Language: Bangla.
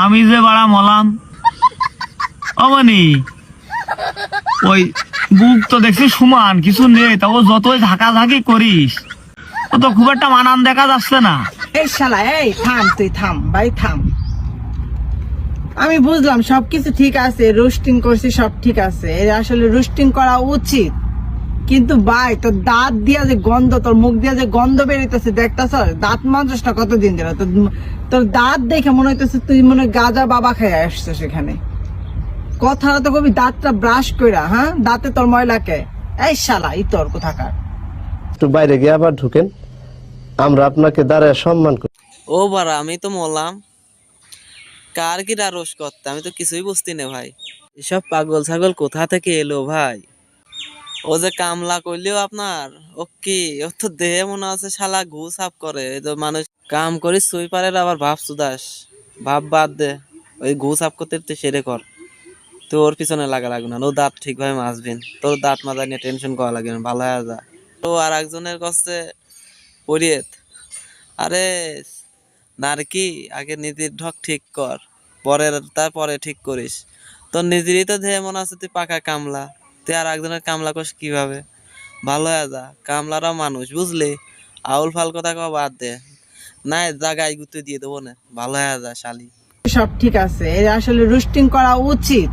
আমি যে বাড়া মলাম অমানি ওই বুক তো দেখছি সমান কিছু নেই, তাও যতই ঝাঁকাঝাঁকি করিস ও তো খুব একটা মানান দেখা যাচ্ছে না। এই শালা, এই থাম, তুই থাম ভাই, থাম। আমি বুঝলাম সবকিছু ঠিক আছে, রোস্টিং করছি, সব ঠিক আছে, এর আসলে রোস্টিং করা উচিত, কিন্তু ভাই তোর দাঁত দিয়া যে গন্ধ, তোর মুখ দিয়া যে গন্ধ বেরিতেছে দেখতেছ, দাঁত মাজস না কতদিন ধরে, তোর দাঁত দেখে মনে হইতেছে তুই মনে হয় গাঁজা বাবা খেয়ে আসছো সেখানে। কথা তো কবি দাঁতটা ব্রাশ কইরা, হ্যাঁ দাঁতে তোর ময়লাকে। এই শালা ইতর কোথাকার। একটু বাইরে গিয়ে আবার ঢুকেন, আমরা আপনাকে দাঁড়ায় সম্মান করি। ও বারা, আমি তো মরলাম, কার কি রোষ করতে, আমি তো কিছুই বুঝতি না ভাই। এসব পাগল ছাগল কোথা থেকে এলো ভাই? ও যে কামলা করলেও আপনার ও কি, ও তো দেহে মনে আছে শালা ঘু সাফ করে। এই তো মানুষ কাম করি সুইপারের আবার ভাব সুদাস, ভাব বাদ দে, ওই ঘু সাফ করতে তুই সেরে কর, তো ওর পিছনে লাগা লাগবে না। ও দাঁত ঠিকভাবে মাজবেন, তোর দাঁত মাজা নিয়ে টেনশন করা লাগবে না, ভালো হয়ে যা। তো আর একজনের কাছে পড়িয়ে, আরে নারকি আগে নিজের ঢক ঠিক কর, তারপরে ঠিক করিস। তোর নিজেরই তো দেহে মনে আছে তুই পাকা কামলা, তুই আর একজনের কামলা করিস কিভাবে? ভালো হয়ে যা, কামলারাও মানুষ বুঝলি। আউল ফাল কথা কও বাদ দে, নাই জায়গায় গুতে দিয়ে দেবো না, ভালো হয়ে যা শালি। সব ঠিক আছে, এর আসলে রোস্টিং করা উচিত।